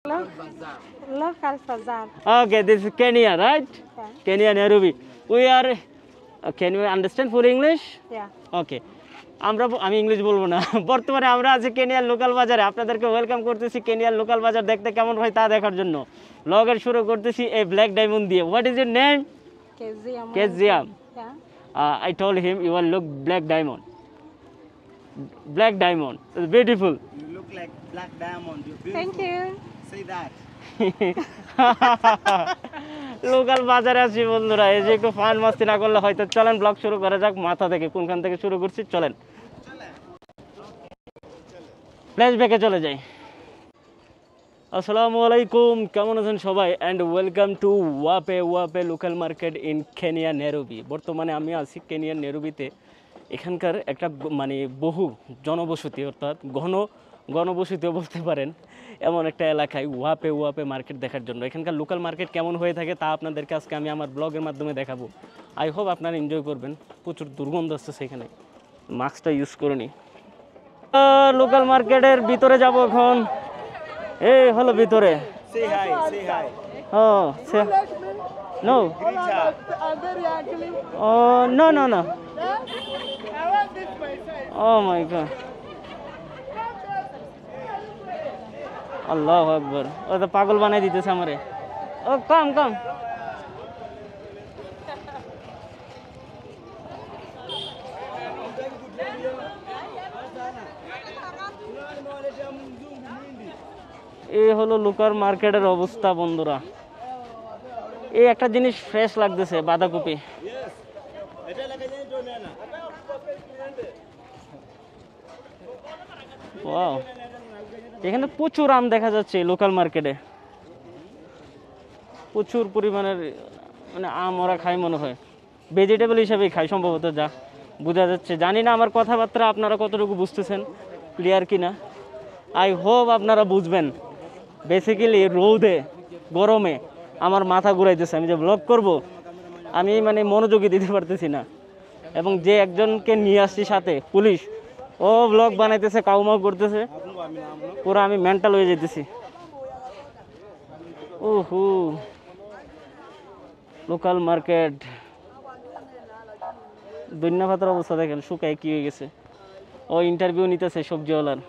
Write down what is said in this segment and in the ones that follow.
Local bazaar. Okay, this is Kenya, right? Yeah. Kenya, Nairobi. We are. Can you understand full English? Yeah. Okay. আমি English বলবো না। বর্তমানে আমরা আছি কেনিয়ার লোকাল বাজারে। আপনাদেরকে ওয়েলকাম করতেছি কেনিয়ার লোকাল বাজার দেখতে কেমন হয় তা দেখার জন্য। ব্লগের শুরু করতেছি এই ব্ল্যাক ডায়মন্ড দিয়ে। What is your name? Keziam. Keziam. Yeah. I told him you will look black diamond. Black diamond. It's beautiful. You look like black diamond. You're beautiful. Thank you. Say that. Local বাজারে আছি বন্ধুরা, এই যে একটু fun মাস্তি না করলে হয়তো। চলেন ব্লগ শুরু করা যাক মাথা থেকে, কোনখান থেকে শুরু করছি চলেন। ফ্ল্যাশব্যাকে চলে যাই। আসসালামু আলাইকুম, কেমন আছেন সবাই? অ্যান্ড ওয়েলকাম টু ওয়াপে local market in Kenya Nairobi. বর্তমানে আমি আছি কেনিয়ার নেরোবিতে। এখানকার একটা মানে বহু জনবসতি, অর্থাৎ ঘনবসতিও বলতে পারেন, এমন একটা এলাকায় ওয়াপে মার্কেট দেখার জন্য। এখানকার লোকাল মার্কেট কেমন হয়ে থাকে তা আপনাদেরকে আজকে আমি আমার ব্লগের মাধ্যমে দেখাবো। আই হোপ আপনারা এনজয় করবেন। প্রচুর দুর্গন্ধ আসছে সেখানে, মাস্কটা ইউজ করে নিই। লোকাল মার্কেটের ভিতরে যাব এখন। এই হলো ভিতরে। Say hi. Say hi. No Greet her. No oh my god, আল্লাহু আকবার। ও তো পাগল বানাই দিতেছে আমারে। ও কাম এই হলো লোকাল মার্কেটের অবস্থা বন্ধুরা। এই একটা জিনিস ফ্রেশ লাগতেছে, বাঁধাকপি। ওয়াও, এখানে প্রচুর আম দেখা যাচ্ছে লোকাল মার্কেটে। প্রচুর পরিমাণের মানে আম ওরা খায়, মনে হয় ভেজিটেবল হিসাবেই খায় সম্ভবত, যা বোঝা যাচ্ছে। জানি না আমার কথাবার্তা আপনারা কতটুকু বুঝতেছেন, ক্লিয়ার কিনা। আই হোপ আপনারা বুঝবেন। বেসিক্যালি রোদে গরমে আমার মাথা ঘুরাইতেছে। আমি যে ব্লগ করব আমি মানে মনোযোগী দিতে পারতেছি না। এবং যে একজনকে নিয়ে আসছি সাথে, পুলিশ, ও ব্লগ বানাইতেছে, কাউমাউ করতেছে, পুরো আমি মেন্টাল হয়ে যেতেছি। ওহো, লোকাল মার্কেট। ধন্যা পাতার অবস্থা দেখেন, শুকায় কি হয়ে গেছে। ও ইন্টারভিউ নিতেছে সবজিওয়ালার।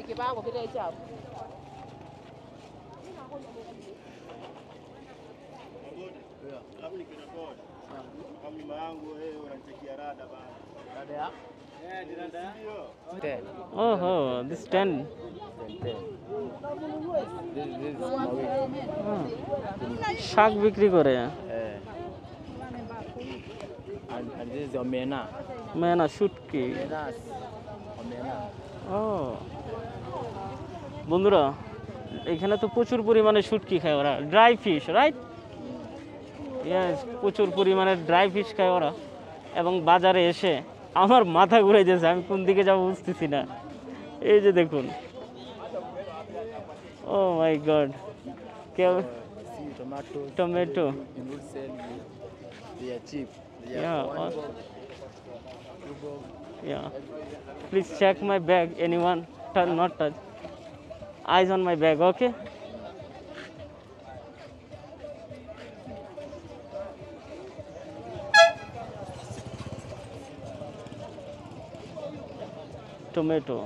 Kibao kwa kile chao. ওহো, দিস 10 শাক বিক্রি করে। মেনা শুটকি। ও বন্ধুরা, এখানে তো প্রচুর পরিমাণে শুটকি খায় ওরা, ড্রাই ফিশ, রাইট? ইয়েস, প্রচুর পরিমাণে ড্রাই ফিশ খায় ওরা। এবং বাজারে এসে আমার মাথা ঘুরে যাচ্ছে, আমি কোন দিকে যাবো বুঝতেছি না। এই যে দেখুন, oh my god, tomato. Please check my bag. Anyone? Not touch. Eyes on my bag, okay? Tomato.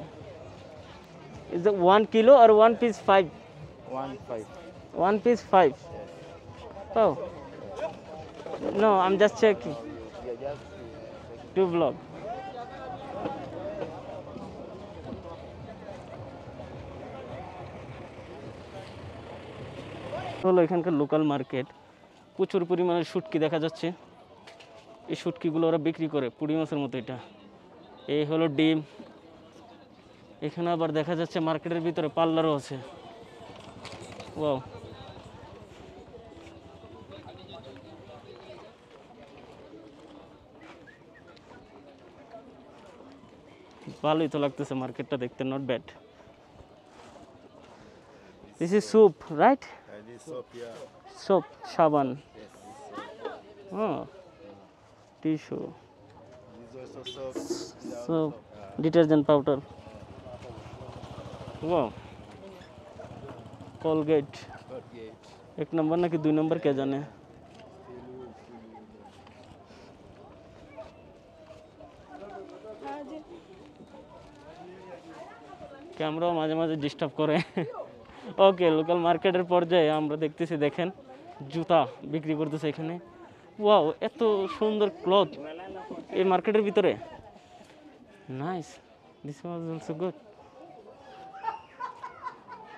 Is it 1 kilo or 1 piece 5? 1.5. 1 piece 5. Oh. No, I'm just checking. To vlog. হলো এখানকার লোকাল মার্কেট। প্রচুর পরিমাণে শুটকি দেখা যাচ্ছে। এই শুটকিগুলো ওরা বিক্রি করে পুঁটি মাছের মতো। এটা এই হলো ডিম। এখানে আবার দেখা যাচ্ছে মার্কেটের ভিতরে পার্লারও আছে। ওয়াও, ভালোই তো লাগতেছে মার্কেটটা দেখতে, not bad. This is soup right? This soap, yeah. Soap, সাবান, Yes, this soap. Tissue, This also soap. Soap, detergent powder. Wow, Colgate Colgate. এক নম্বর নাকি 2 নম্বর কে জানে। ক্যামেরাও মাঝে মাঝে ডিস্টার্ব করে। ওকে, লোকাল মার্কেটের পর্যায়ে আমরা দেখতেছি, দেখেন জুতা বিক্রি করতেছে এখানে। ওয়াও, এত সুন্দর ক্লথ এই মার্কেটের ভিতরে। Nice, this was also good.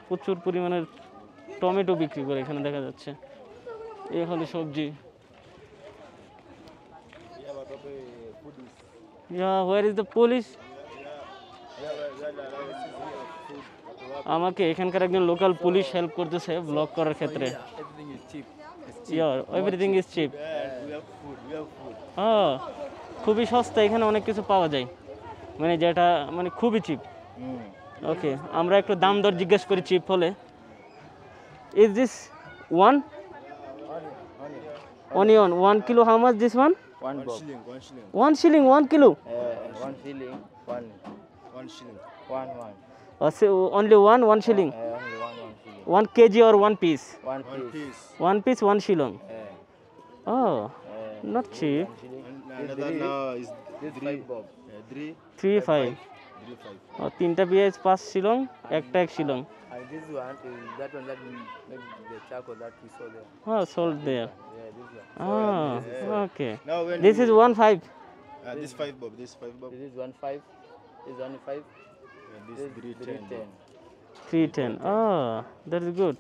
প্রচুর পরিমাণের টমেটো বিক্রি করে এখানে দেখা যাচ্ছে। এই হলো সবজি। Where is the police? আমাকে এখানকার একজন লোকাল পুলিশ হেল্প করতেছে ব্লগ করার ক্ষেত্রে। Everything is cheap. It's everything is chip. we have food. We have food. খুবই সস্তা, এখানে অনেক কিছু পাওয়া যায়, মানে যেটা মানে খুবই চিপ। ওকে, আমরা একটু দাম দর জিজ্ঞেস করি চিপ হলে। Is this one onion 1 kilo? How much this one? One bob. Shilling, 1 shilling. 1 shilling 1 kilo? 1 shilling. 1. 1 shilling. 1 1. Only 1 shilling? Only 1 shilling. 1 kg or 1 piece? 1 1 piece. piece. 1 piece 1 shilling. Oh, not cheap. And another now is This 3 5 bob. 3 3 5. 3 5. তিনটা পেঁয়াজ 5 শিলং, একটা 1 Shillong. And this one is that one that maybe the charcoal that we saw there. Sold there. Yeah, this one. Okay. Now when This is 1 5. this 5 bob. This 5 bob. This is 1 5. This is 1 5. And this This 3 3 10. 10. 310. That is good.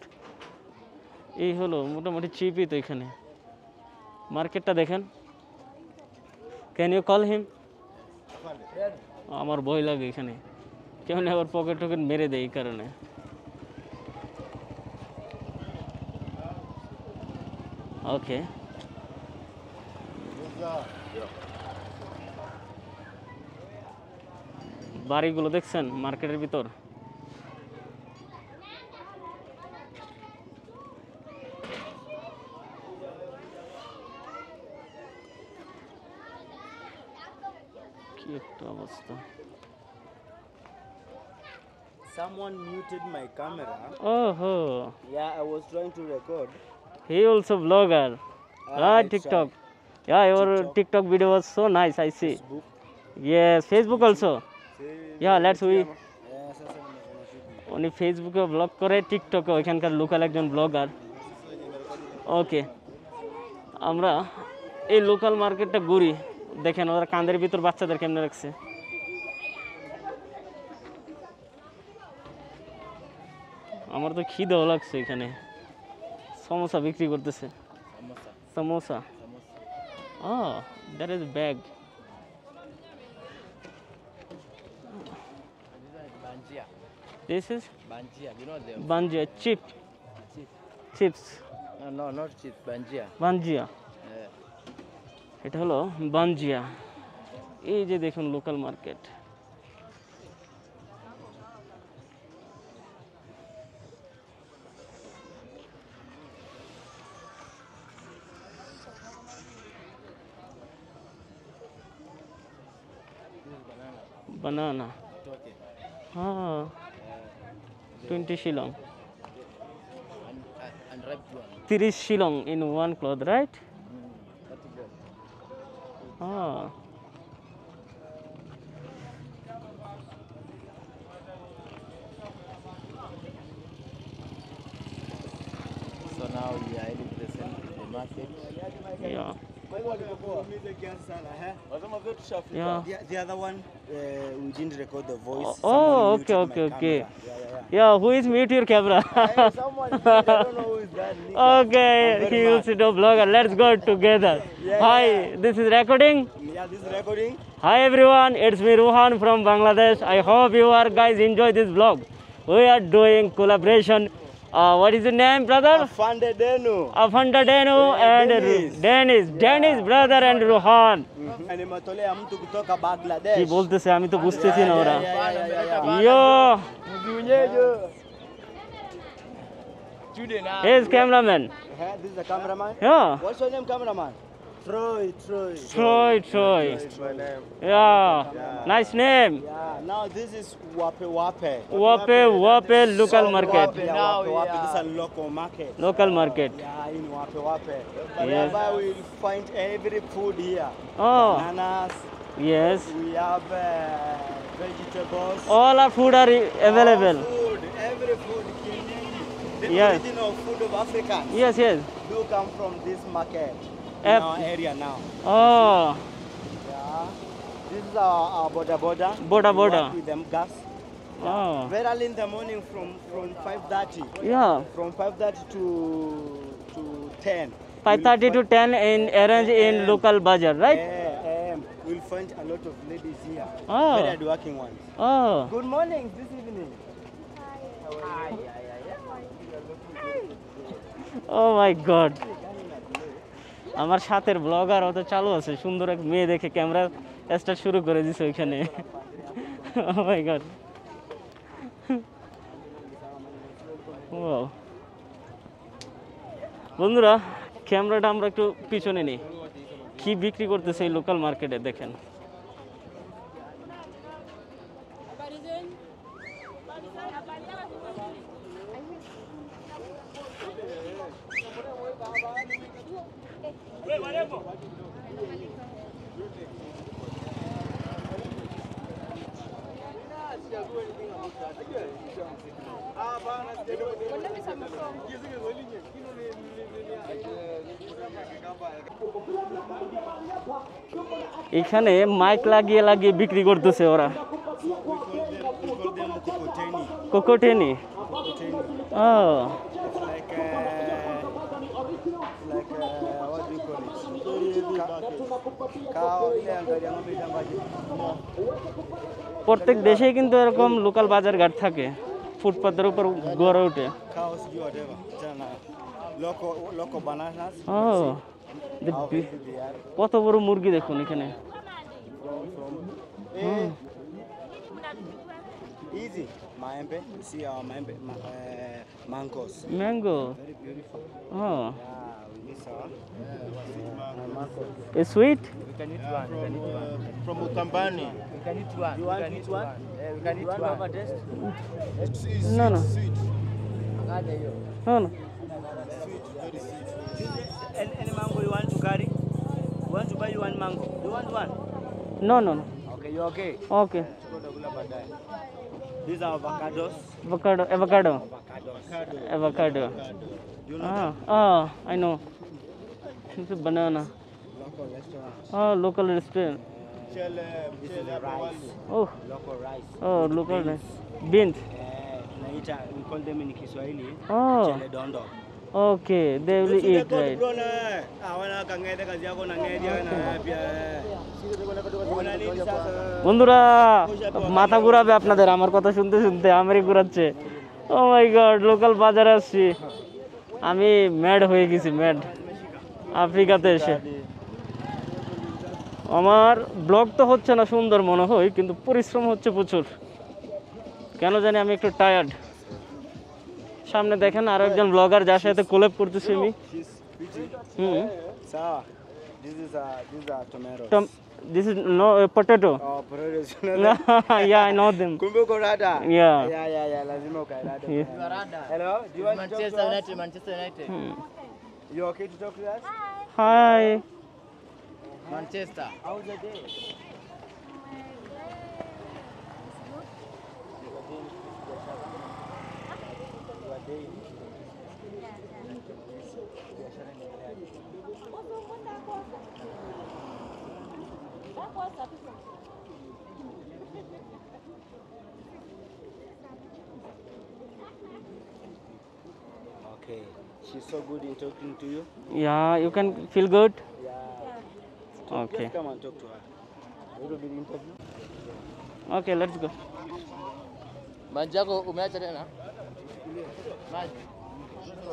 এই হলো মোটামুটি চিপই তো এখানে। মার্কেটটা দেখেন। Can you call him? আমার ভয় লাগে এখানে, কেমন আবার পকেট টকেট মেরে দেয় এই কারণে। ওকে, বাড়িগুলো দেখছেন মার্কেটের ভিতর। কি একটা অবস্থা। Someone muted my camera. ওহো, Yeah, I was trying to record. he also vlogger. TikTok. Yeah, your TikTok video was so nice, I see. Facebook. Yes, Facebook also. Yeah, let's we Sasa উনি ফেসবুকে blog করে, টিকটকে ওইখানকার local একজন blogger. ওকে, আমরা এই local মার্কেটটা ঘুরি। দেখেন ওরা কাঁধের ভিতর বাচ্চাদের কেমনে রাখছে। আমার তো খিদেও লাগছে। এখানে সমোসা বিক্রি করতেছে। Samosa. That is bag. Banjia. This is Banjia. You know them? Banjia chip, chips No, not chips. Banjia. Banjia. এটা হলো বাঞ্জিয়া। এই যে দেখুন লোকাল মার্কেট। বানানা। হ্যাঁ, 20 Shillong. And ripe one. 30 Shillong in one cloth, right? That's good. So now we are heading to the market. Yeah. Yeah. The other one, we didn't record the voice. Oh, Someone okay, muted okay, my okay. camera. Yeah, who is mute your camera? Hey, someone did, I don't know who is that. Nika. Okay, he is a vlogger. Let's go together. Hi, this is recording. Yeah, this is recording. Hi everyone, it's me Ruhan from Bangladesh. I hope you are guys enjoy this vlog. We are doing collaboration What is your name, brother? Afande Denu. Afanda Denu and Dennis brother and Rohan. Nimetolea mtu kutoka কি Bangladesh. বলতেছে আমি তো বুঝতেছি না ওরা Yeah. Yo Hey, cameraman. This is the cameraman. Yeah. What's your name, cameraman? Troy. Troy. That's my name. Yeah. Nice name. Yeah. Now this is Wape Wape. Wape local market. Yeah, Wape Wape. This is a local market. Local market. Yeah, in Wape Wape. But Yes. whereby we will find every food here. Oh. Bananas. Yes. We have vegetables. All our food are available. All food, every food. The Yes. original food of Africans Yes. do come from this market in F- our area now. Oh. Yeah. This is our border. Boda. We work with them gas. Oh. Very early in the morning from 5:30. Yeah. From 5:30 to 10. 5:30 to 10 in arrange in local bazaar, right? We'll find a lot of ladies here. Oh. Very hardworking ones. Oh. Good morning this evening. Hi. Oh my god. আমার সাথের blogger অত চালু আছে সুন্দর এক মেয়ে দেখে camera start শুরু করে দিছে ওইখানে Oh my god. Wow. বন্ধুরা ক্যামেরাটা আমরা একটু পিছনে নিই কি বিক্রি করতেছে এই লোকাল মার্কেটে দেখেন এখানে মাইক লাগিয়ে লাগিয়ে বিক্রি করতেছে ওরা We call them kokoteni. কোকোটেনি Kokoteni. O It's like what do you call it? Cow. Ile angalia ng'ombe jambaje. প্রত্যেক দেশেই কিন্তু এরকম লোকাল বাজার ঘাট থাকে ফুটপাতের উপর গড়ে ওঠে Cows do whatever. Jana. Local bananas. O How big they are. কত বড় মুরগি দেখুন এখানে Easy. Maembe. You see our maembe, mangoes. Mango Very beautiful. Oh Yeah, we miss our mangoes. A sweet From Ukambani. You want which one? We can eat one. It's No, no. sweet. No, no. Any mango you want to carry? You want to buy you one mango? You want one? No, no, no. Okay, you okay? Okay. These are avocados. Avocado. Avocados. You know Oh, I know. It's a banana. local restaurant. Oh, local restaurant. This is rice. Oh, Local rice. local rice. Beans. Naita, we call them in Kiswahili. Oh, Chele dondo. okay. They will eat, right? Awana kangede kazi yako na ngedi na pia. Una nini sasa? বন্ধুরা মাথা ঘুরাবে আপনাদের আমার কথা শুনতে শুনতে আমারই ঘুরাচ্ছে ও my god local বাজারে আসছি আমি ম্যাড হয়ে গেছি ম্যাড আফ্রিকাতে এসে আমার ব্লগ তো হচ্ছে না সুন্দর মনে হয় কিন্তু পরিশ্রম হচ্ছে প্রচুর কেন জানি আমি একটু টায়ার্ড সামনে দেখেন আরো একজন ব্লগার যার সাথে কোল্যাব করতেছি আমি Sawa. This is tomatoes. This is no potato. Oh, potatoes. Yeah, I know them. Kumbe uko rada? Yeah. Yeah. Lazima ukae rada. Yeah. Hello? Do you want Manchester United. You okay to talk to us? Hi. Manchester. How's the day? Okay. She's so good in talking to you. Yeah, you can feel good. Yeah. Okay. Just come and talk to her. A little bit interview. Okay, let's go. Maji yako umeacha tena? Maji. ও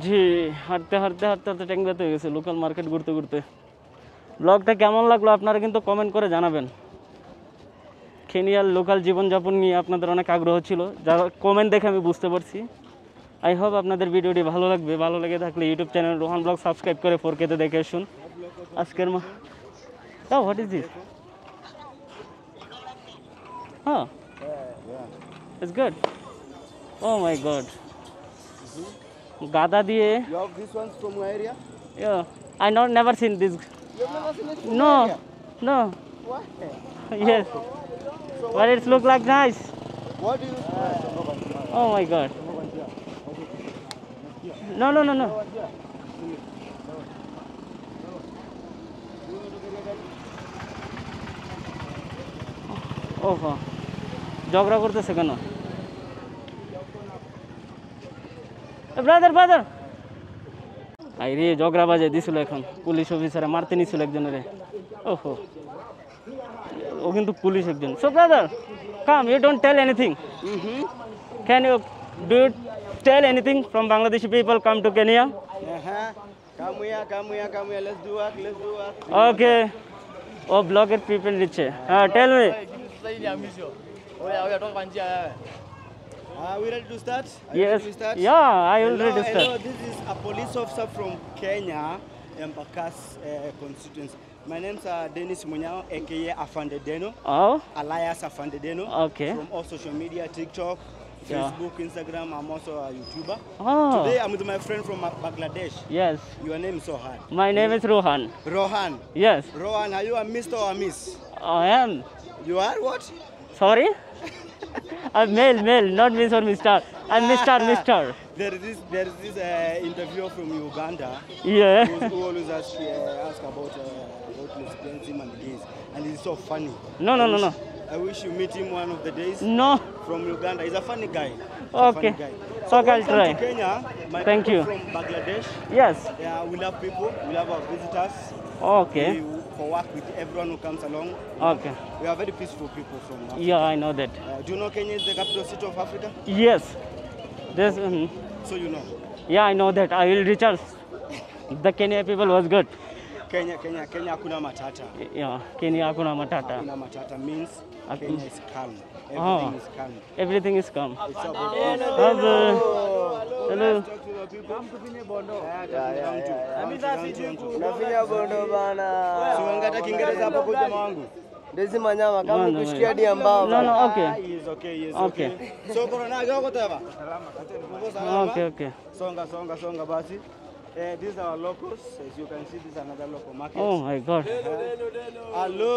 জি, হাঁটতে হাঁটতে হাঁটতে হাঁটতে ট্যাং ব্যথা হয়ে গেছে local market ঘুরতে ঘুরতে। ব্লগটা কেমন লাগলো আপনারা কিন্তু কমেন্ট করে জানাবেন। কেনিয়ার লোকাল জীবনযাপন নিয়ে আপনাদের অনেক আগ্রহ ছিল, যারা কমেন্ট দেখে আমি বুঝতে পারছি। আই হোপ আপনাদের ভিডিওটি ভালো লাগবে। ভালো লেগে থাকলে YouTube channel Rohan vlog subscribe করে 4K-তে দেখে আসুন। আজকের হোয়াট ইজ দিস? হ্যাঁ, it's good. Oh my god, গাদা দিয়ে। You have these ones from your area? Yeah, I never seen this. You have never seen it? No, no. What? Yes, but it look like nice. What do you? Oh my god. No, no, no, no. ওহো, ঝগড়া করতেছে কেন? Brother brother, I রে ঝগড়া বাজে দিছিল এখন। Police অফিসারে মারতে নিছিল একজনের। ওহো, ও কিন্তু পুলিশ একজন। So brother, come, you don't tell anything. Can you do tell anything from Bangladeshi people come to Kenya? Come here, come here, come here. Let's do work, let's do work. Okay, ও ব্লগের people দিচ্ছে। হ্যাঁ, tell me. Are we ready to start? Are you Yes, ready to start? yeah, I will Hello, ready to hello, start. this is a police officer from Kenya, Embakasi constituency. My name's Dennis Munyao, aka Afande Deno, Oh, alias Afande Deno. okay. From all social media, TikTok, Yeah. Facebook, Instagram. I'm also a YouTuber. Oh, Today I'm with my friend from Bangladesh. yes. Your name is Sohan. My name is Rohan. Rohan. Yes, Rohan, are you a Mr. or a Miss? I am. You are what? Sorry? I'm male, not Miss or Mister. I'm Mister. There is this interviewer from Uganda Yeah. who always ask about lesbianism and gays, and he's so funny. No, no, no, no. I wish you meet him one of the days. No. From Uganda, he's a funny guy. Okay. Funny guy. Okay, I'll welcome try. to Kenya. My Thank people you. From Bangladesh. Yes. Yeah, we love people. We love our visitors. Okay. We work with everyone who comes along. Okay. We are very peaceful people from Africa. Yeah, I know that. Do you know Kenya is the capital city of Africa? Yes. There's. So you know. Yeah, I know that. I will recharge. The Kenya people was good. Kenya hakuna matata. Yeah, Kenya hakuna matata. Hakuna matata means Hakuna. Kenya is calm. Oh. Everything is calm. Everything is calm. It's about Hello. Hello. Talk to the people. Nafinya bondo bana. Siwangata Kiingereza hapo kwa jamaa wangu. Desi manyama No, kama no, kushikia dia mbao. No, no, okay. He is okay, he is Okay. okay. So corona yako taba. Salama. Okay, okay. Songa basi. These are our locals. As you can see, this is another local market. Oh my God. Hello.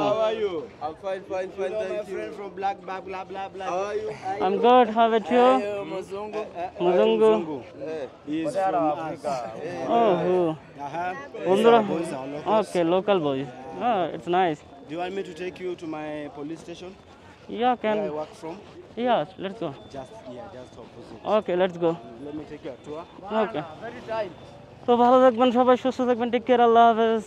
How are you? I'm fine, You know my friend from Black blah blah blah blah. How are you? I'm good. How about you? Mzungu. Mzungu. He is from Africa. Oh, who? Bondura. Bondura. Okay, local boys. Oh, it's nice. Do you want me to take you to my police station? Yeah, Where I can. work from? Yeah, let's go. Just opposite. Okay, let's go. Let me take you a tour. Okay. তো ভালো থাকবেন সবাই, সুস্থ থাকবেন, take care, আল্লাহ হাফেজ।